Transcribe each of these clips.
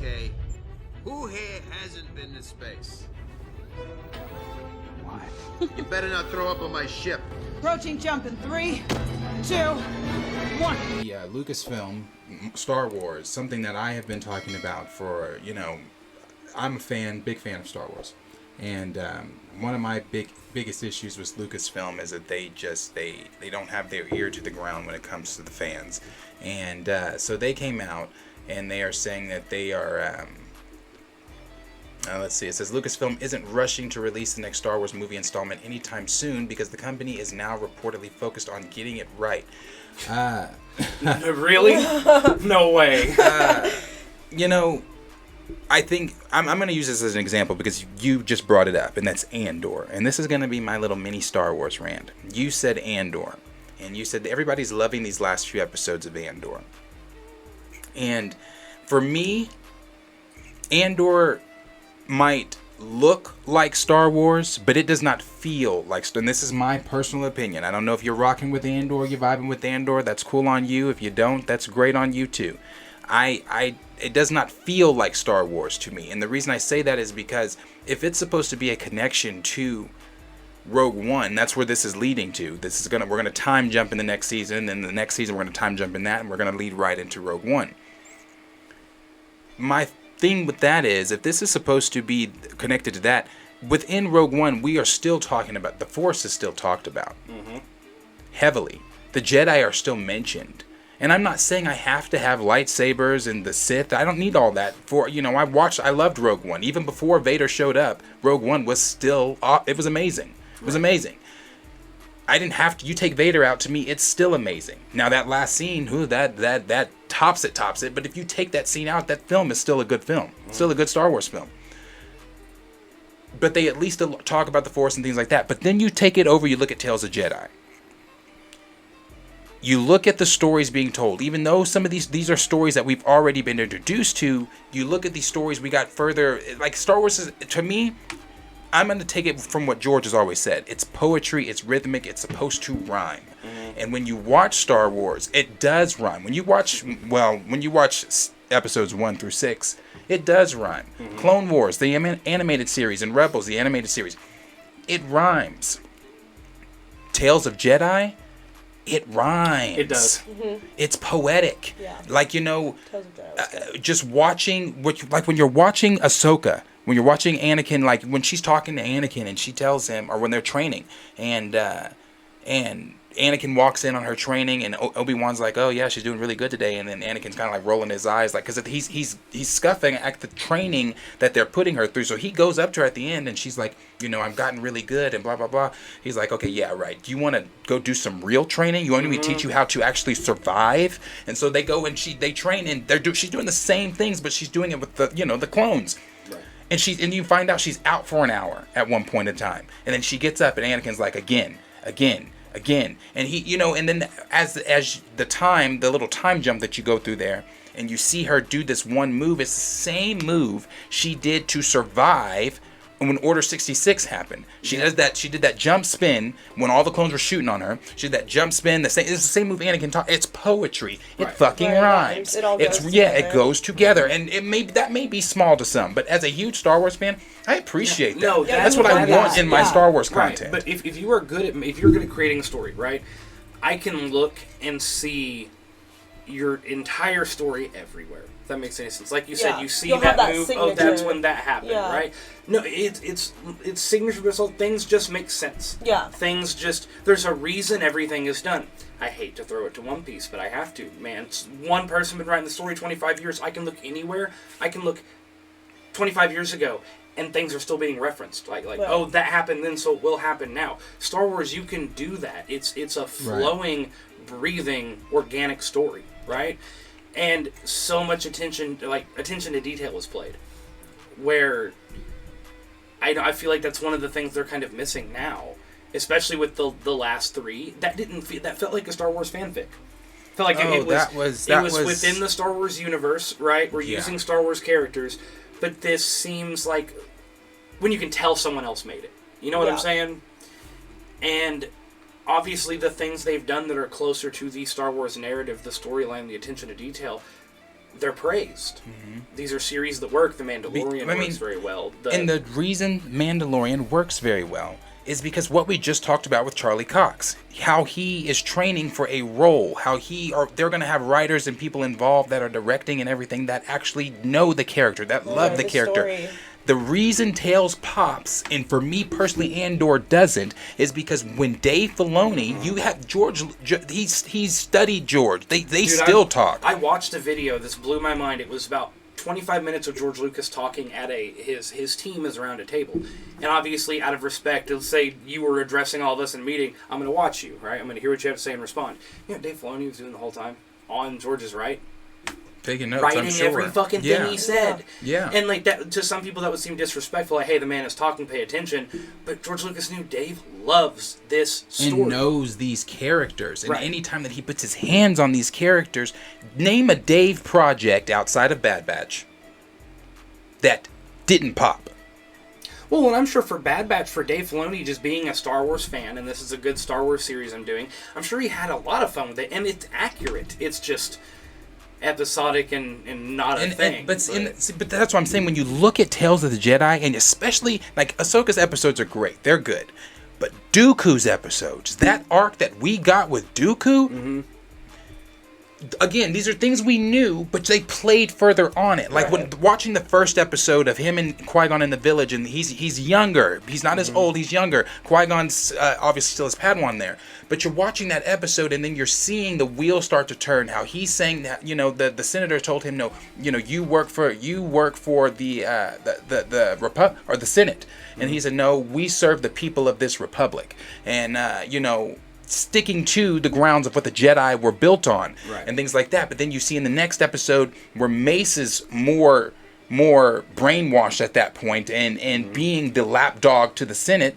Okay, who here hasn't been to space? What? You better not throw up on my ship. Approaching jump in 3, 2, 1. The Lucasfilm, Star Wars, something that I have been talking about for, I'm a big fan of Star Wars. And one of my biggest issues with Lucasfilm is that they don't have their ear to the ground when it comes to the fans. And so they came out and they are saying that they are... let's see, it says Lucasfilm isn't rushing to release the next Star Wars movie installment anytime soon because the company is now reportedly focused on getting it right. Really? No way. I think I'm going to use this as an example because you just brought it up, and that's Andor. And this is going to be my little mini Star Wars rant. You said Andor, and you said that everybody's loving these last few episodes of Andor. And for me, Andor might look like Star Wars, but it does not feel like. And this is my personal opinion. I don't know if you're rocking with Andor, you're vibing with Andor. That's cool on you. If you don't, that's great on you too. It does not feel like Star Wars to me, and the reason I say that is because if it's supposed to be a connection to Rogue One, that's where this is leading to. We're gonna time jump in the next season, and the next season we're gonna time jump in that, and we're gonna lead right into Rogue One. My thing with that is, if this is supposed to be connected to that, within Rogue One, we are still talking about, the Force is still talked about. Mm-hmm. Heavily. The Jedi are still mentioned. And I'm not saying I have to have lightsabers and the Sith. I don't need all that. I loved Rogue One. Even before Vader showed up, Rogue One was still, it was amazing. It was amazing. I didn't have to, you take Vader out, to me, it's still amazing. Now that last scene, that tops it. But if you take that scene out, that film is still a good film. Still a good Star Wars film. But they at least talk about the Force and things like that. But then you take it over, you look at Tales of Jedi. You look at the stories being told, even though some of these are stories that we've already been introduced to, you look at these stories we got further, like Star Wars is, to me, I'm going to take it from what George has always said. It's poetry, it's rhythmic, it's supposed to rhyme. Mm-hmm. And when you watch Star Wars, it does rhyme. When you watch episodes 1 through 6, it does rhyme. Mm-hmm. Clone Wars, the animated series, and Rebels, the animated series, it rhymes. Tales of Jedi, it rhymes. It does. Mm-hmm. It's poetic. Yeah. Like, just watching, when you're watching Ahsoka, when you're watching Anakin, like when she's talking to Anakin and she tells him, or when they're training, and Anakin walks in on her training, and Obi-Wan's like, oh yeah, she's doing really good today, and then Anakin's kind of like rolling his eyes, like, because he's scuffing at the training that they're putting her through. So he goes up to her at the end, and she's like, I've gotten really good, and blah blah blah. He's like, okay, yeah, right. Do you want to go do some real training? You want me to teach you how to actually survive? And so they go and they train, and she's doing the same things, but she's doing it with the clones. Right. And you find out she's out for an hour at one point in time, and then she gets up, and Anakin's like, again, and he, and then as the little time jump that you go through there, and you see her do this one move, it's the same move she did to survive when Order 66 happened. She did that jump spin when all the clones were shooting on her. She did that jump spin. It's the same move Anakin taught. It's poetry. It fucking rhymes. It all goes together. It goes together, and that may be small to some, but as a huge Star Wars fan, I appreciate that. No, that's what I want in my Star Wars content. Right. But if you're good at creating a story, right? I can look and see your entire story everywhere. If that makes any sense. Like you said, you see that move. Signature. Oh, that's when that happened, right? No, it's signature result. Things just make sense. Yeah. Things just, there's a reason everything is done. I hate to throw it to One Piece, but I have to. Man, it's one person been writing the story 25 years. I can look anywhere. I can look 25 years ago, and things are still being referenced. Like oh, that happened then, so it will happen now. Star Wars, you can do that. It's a flowing, breathing, organic story, right? And so much attention to detail is played, where I feel like that's one of the things they're kind of missing now, especially with the last 3. That felt like a Star Wars fanfic. Felt like it was within the Star Wars universe, right? We're using Star Wars characters, but this seems like when you can tell someone else made it. You know what I'm saying? And obviously the things they've done that are closer to the Star Wars narrative, the storyline, the attention to detail, they're praised. These are series that work. The Mandalorian works very well. And the reason Mandalorian works very well is because what we just talked about with Charlie Cox, how he is training for a role, they're going to have writers and people involved that are directing and everything that actually know the character, that love the character. Story. The reason Tales pops, and for me personally, Andor doesn't, is because when Dave Filoni, you have George, he's studied George. They still talk. I watched a video. This blew my mind. It was about 25 minutes of George Lucas talking at his team is around a table. And obviously, out of respect, let's say you were addressing all of us in a meeting, I'm going to watch you, right? I'm going to hear what you have to say and respond. You know, Dave Filoni was doing the whole time on George's right. Taking notes, writing I'm sure. every fucking thing he said. Yeah. And like that, to some people that would seem disrespectful, like, hey, the man is talking, pay attention. But George Lucas knew Dave loves this story. And knows these characters. And anytime that he puts his hands on these characters, name a Dave project outside of Bad Batch that didn't pop. Well, and I'm sure for Bad Batch, for Dave Filoni just being a Star Wars fan, and this is a good Star Wars series I'm doing, I'm sure he had a lot of fun with it. And it's accurate. It's just episodic and not a thing. But that's what I'm saying. When you look at Tales of the Jedi, and especially like Ahsoka's episodes are great, they're good, but Dooku's episodes, that arc that we got with Dooku, again, these are things we knew, but they played further on it. Like when watching the first episode of him and Qui-Gon in the village, and he's younger. He's not as old. He's younger. Qui-Gon's obviously still his Padawan there. But you're watching that episode, and then you're seeing the wheel start to turn. How he's saying that, you know, the senator told him, no, you know, you work for the or the Senate, and he said, no, we serve the people of this republic, and you know, sticking to the grounds of what the Jedi were built on, and things like that. But then you see in the next episode where Mace is more brainwashed at that point, and being the lapdog to the Senate.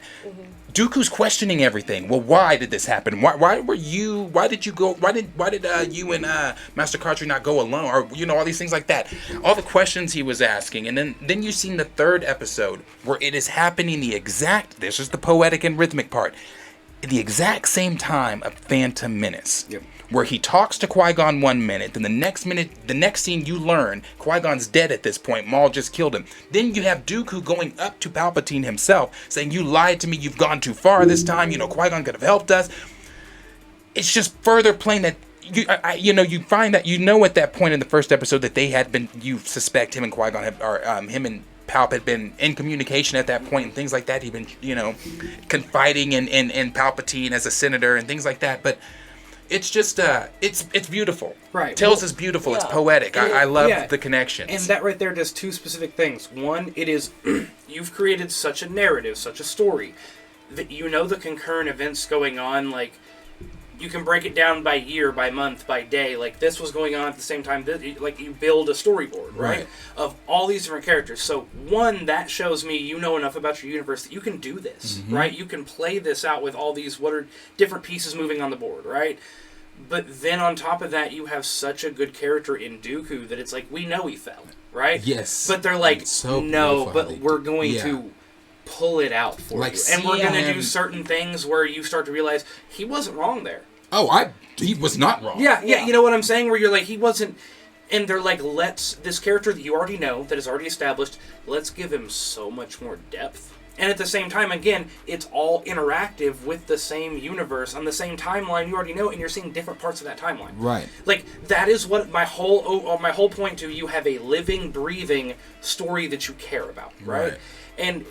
Dooku's questioning everything. Well, why did this happen? Why did you and Master Cartry not go alone? Or, you know, all these things like that. All the questions he was asking. And then you see in the third episode where it is happening this is the poetic and rhythmic part, the exact same time of Phantom Menace. Yep. Where he talks to Qui-Gon 1 minute, then the next scene you learn, Qui-Gon's dead at this point, Maul just killed him. Then you have Dooku going up to Palpatine himself, saying, you lied to me, you've gone too far this time, you know, Qui-Gon could have helped us. It's just further playing that, you find that, you know, at that point in the first episode that they had been, you suspect him and Qui-Gon, him and Palp had been in communication at that point and things like that. He'd been, you know, confiding in Palpatine as a senator and things like that, but it's just, it's beautiful. Right. Tales is beautiful. It's poetic. I love the connections. And that right there does two specific things. One, it is, you've created such a narrative, such a story, that you know the concurrent events going on, like, you can break it down by year, by month, by day. Like, this was going on at the same time. Like, you build a storyboard, right? Of all these different characters. So, one, that shows me you know enough about your universe that you can do this, right? You can play this out with all these, what are different pieces moving on the board, right? But then on top of that, you have such a good character in Dooku that it's like, we know he fell, right? Yes. But they're like, no, but we're going to pull it out for you. And we're going to do certain things where you start to realize he wasn't wrong there. He was not wrong. Yeah, you know what I'm saying? Where you're like, he wasn't, and they're like, this character that you already know, that is already established, let's give him so much more depth. And at the same time, again, it's all interactive with the same universe, on the same timeline you already know, and you're seeing different parts of that timeline. Right. Like, that is what my whole point to, you have a living, breathing story that you care about, right? And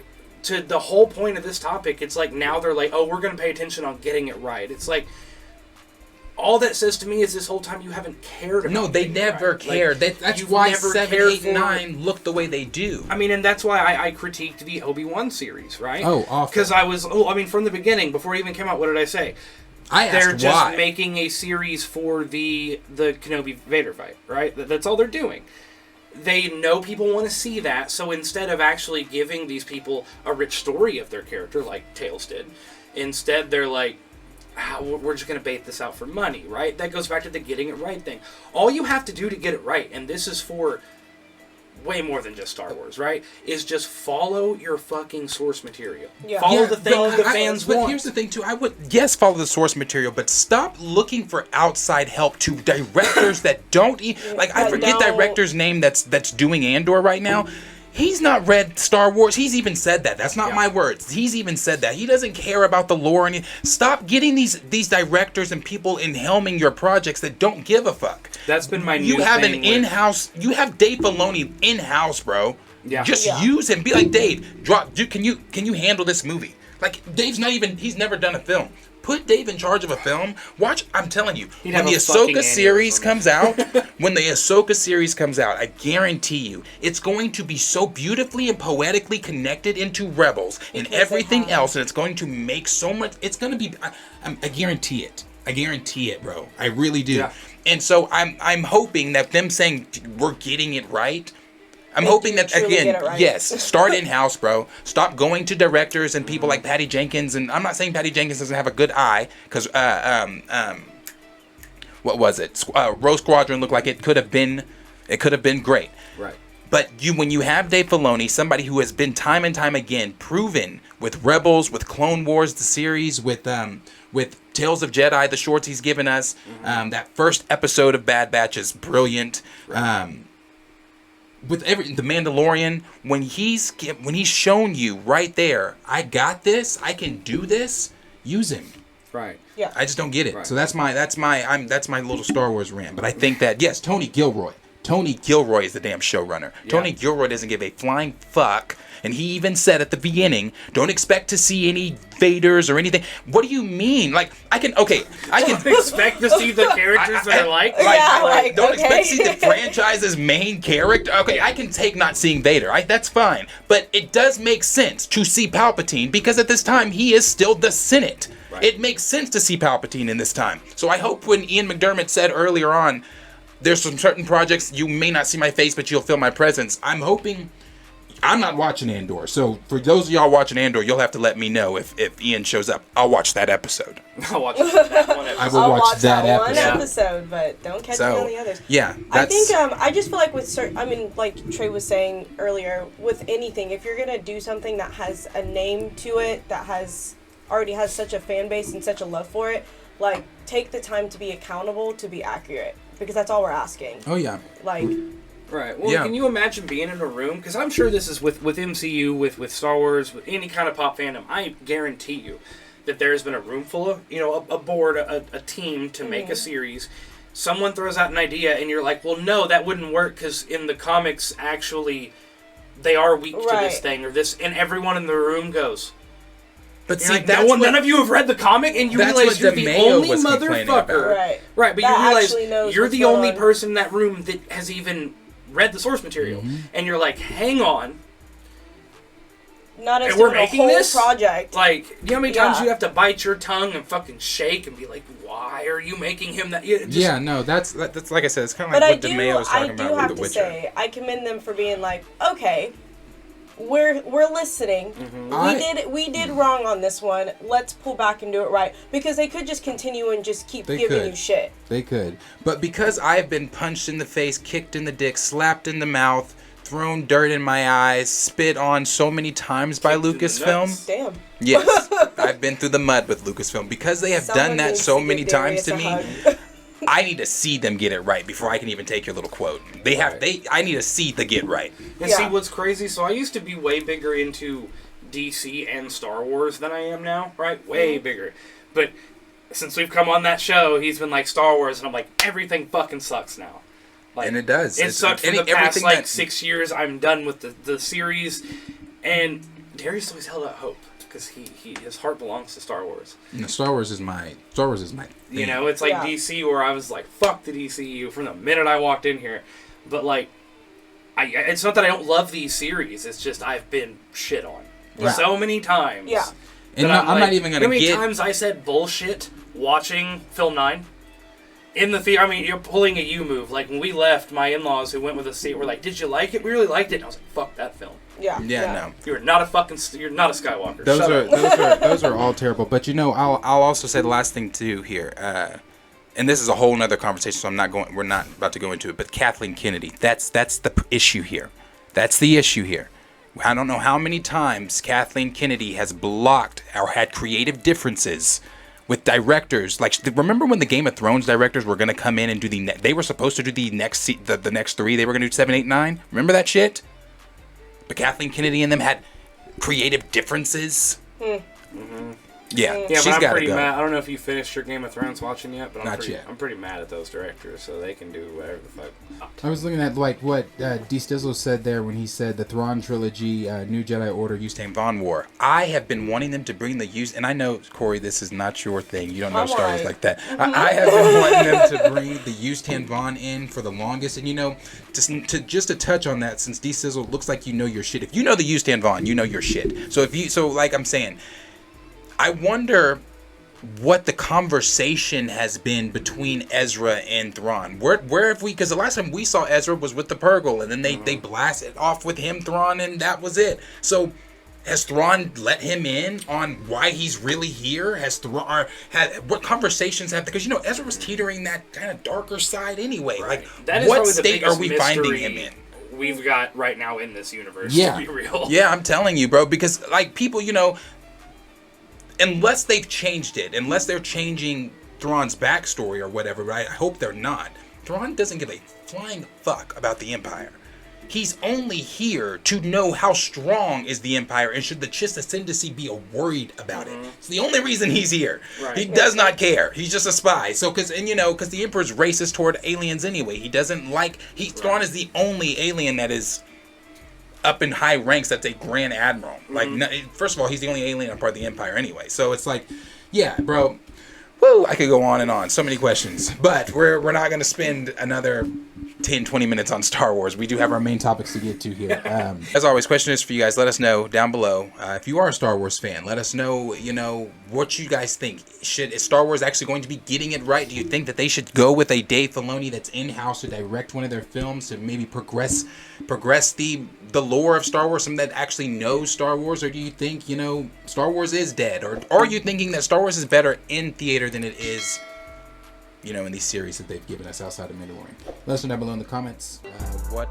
to the whole point of this topic, it's like, now they're like, oh, we're going to pay attention on getting it right. It's like, all that says to me is this whole time you haven't cared about it. No, they never cared. Like, that's why 7, 8, 9 look the way they do. I mean, and that's why I critiqued the Obi-Wan series, right? Oh, awful. Because from the beginning, before it even came out, what did I say? They're just making a series for the Kenobi Vader fight, right? That's all they're doing. They know people want to see that, so instead of actually giving these people a rich story of their character, like Tales did, instead they're like, we're just going to bait this out for money, right? That goes back to the getting it right thing. All you have to do to get it right, and this is for way more than just Star Wars, right? Is just follow your fucking source material. Yeah. Follow the things the fans but want. here's the thing too. I would follow the source material, but stop looking for outside help to directors that don't like. I forget director's name that's doing Andor right now. He's not read Star Wars. He's even said that. That's not my words. He's even said that. He doesn't care about the lore. And stop getting these directors and people in helming your projects that don't give a fuck. That's been my new You have thing an in-house. You have Dave Filoni in-house, bro. Yeah. Just use him. Be like, Dave. Dude, can you handle this movie? Like, Dave's not even. He's never done a film. Put Dave in charge of a film. Watch, I'm telling you, when the Ahsoka series comes out, I guarantee you, it's going to be so beautifully and poetically connected into Rebels and everything else, and it's going to make so much. It's going to be. I guarantee it. I guarantee it, bro. I really do. Yeah. And so I'm hoping that them saying we're getting it right. I'm hoping that, again, yes, start in-house, bro. Stop going to directors and people like Patty Jenkins. And I'm not saying Patty Jenkins doesn't have a good eye, because, what was it? Rogue Squadron looked like it could have been great. Right. But when you have Dave Filoni, somebody who has been time and time again proven with Rebels, with Clone Wars, the series, with Tales of Jedi, the shorts he's given us, that first episode of Bad Batch is brilliant. Right. With the Mandalorian, when he's shown you right there, I got this, I can do this, use him. Right. Yeah. I just don't get it. Right. So that's my little Star Wars rant. But I think that yes, Tony Gilroy is the damn showrunner. Yeah. Tony Gilroy doesn't give a flying fuck. And he even said at the beginning, don't expect to see any Vaders or anything. What do you mean? Like, I can expect to see the characters that are like don't expect to see the franchise's main character. Okay, I can take not seeing Vader. That's fine. But it does make sense to see Palpatine, because at this time, he is still the Senate. Right. It makes sense to see Palpatine in this time. So I hope when Ian McDermott said earlier on, there's some certain projects you may not see my face, but you'll feel my presence. I'm hoping. I'm not watching Andor, so for those of y'all watching Andor, you'll have to let me know if Ian shows up. I'll watch that episode. I'll watch that one episode. I will watch that episode, but don't catch me on the others. Yeah, I think I just feel like with certain, I mean, like Trey was saying earlier, with anything, if you're gonna do something that has a name to it, that already has such a fan base and such a love for it, like take the time to be accountable, to be accurate, because that's all we're asking. Oh yeah. Like. Right. Well, Can you imagine being in a room? Because I'm sure this is with MCU, with Star Wars, with any kind of pop fandom. I guarantee you that there's been a room full of, a board, a team to make a series. Someone throws out an idea, and you're like, well, no, that wouldn't work, because in the comics, actually, they are weak to this thing or this, and everyone in the room goes. But see, like, none of you have read the comic, and you realize you're the only motherfucker. Right, but you realize you're the only person in that room that has even read the source material, and you're like, hang on, not as we're making this project. Like, you know how many times you have to bite your tongue and fucking shake and be like, why are you making him that? That's like I said, it's kind of like what DeMeo was talking about with The Witcher. But I do have to say, I commend them for being like, okay, we're listening. We did wrong on this one. Let's pull back and do it right, because they could just continue and just keep giving you shit. They could, but because I have been punched in the face, kicked in the dick, slapped in the mouth, thrown dirt in my eyes, spit on so many times by Lucasfilm. Damn. Yes, I've been through the mud with Lucasfilm, because they have done that so many times to me. I need to see them get it right before I can even take your little quote. I need to see the get right. And see what's crazy? So I used to be way bigger into DC and Star Wars than I am now, right? Way bigger. But since we've come on that show, he's been like Star Wars, and I'm like, everything fucking sucks now. Like, and it does. It sucked for the past 6 years. I'm done with the series, and Darius always held out hope, because his heart belongs to Star Wars. No, Star Wars is my thing. It's like DC, where I was like, fuck the DCU from the minute I walked in here. But like, it's not that I don't love these series. It's just I've been shit on so many times. Yeah. And I'm not even gonna get. You know how many times I said bullshit watching Film 9 in the theater? I mean, you're pulling a you move. Like when we left, my in-laws who went with us were like, "Did you like it? We really liked it." And I was like, "Fuck that film." Yeah. No. You're not a Skywalker. Those are all terrible. But I'll also say the last thing too here, and this is a whole nother conversation, so we're not about to go into it. But Kathleen Kennedy, that's the issue here. That's the issue here. I don't know how many times Kathleen Kennedy has blocked or had creative differences with directors. Like, remember when the Game of Thrones directors were going to come in and do they were supposed to do the next the next 3. They were going to do 7, 8, 9. Remember that shit? But Kathleen Kennedy and them had creative differences. Mm-hmm. Yeah, yeah, she's got to go. mad. I don't know if you finished your Game of Thrones watching yet, but Not yet. I'm pretty mad at those directors, so they can do whatever the fuck. I was looking at like what D. Stizzle said there when he said the Thrawn trilogy, New Jedi Order used to. Von War. I have been wanting them to bring the use, and I know, Corey, this is not your thing. You don't know Star Wars like that. I have been wanting them to bring the Yustan Vaughn in for the longest, and just to touch on that, since D. Sizzle looks like you know your shit. If you know the Yustan Vaughn, you know your shit. So like I'm saying, I wonder what the conversation has been between Ezra and Thrawn. Where have we? Because the last time we saw Ezra was with the Purgle, and then they blasted off with him, Thrawn, and that was it. So has Thrawn let him in on why he's really here? Has Thrawn what conversations have? Because Ezra was teetering that kind of darker side anyway. Right. Like, that is what probably state the are we finding mystery him in? We've got right now in this universe. Yeah. To be real. Yeah, I'm telling you, bro. Because like people, unless they've changed it, unless they're changing Thrawn's backstory or whatever, right? I hope they're not. Thrawn doesn't give a flying fuck about the Empire. He's only here to know how strong is the Empire, and should the Chiss Ascendancy be worried about it. It's the only reason he's here. Right. He does not care. He's just a spy. So, because the Emperor's racist toward aliens anyway. He doesn't like. Thrawn is the only alien that is up in high ranks. That's a Grand Admiral. Like, first of all, he's the only alien on part of the Empire anyway. So it's like, yeah, bro. Woo, I could go on and on. So many questions. But we're not going to spend another 10, 20 minutes on Star Wars. We do have our main topics to get to here. As always, question is for you guys. Let us know down below. If you are a Star Wars fan, let us know, what you guys think. Is Star Wars actually going to be getting it right? Do you think that they should go with a Dave Filoni that's in-house to direct one of their films to maybe progress the lore of Star Wars, someone that actually knows Star Wars? Or do you think, Star Wars is dead? Or are you thinking that Star Wars is better in theater than it is, in these series that they've given us outside of Mandalorian? Let us know down below in the comments. What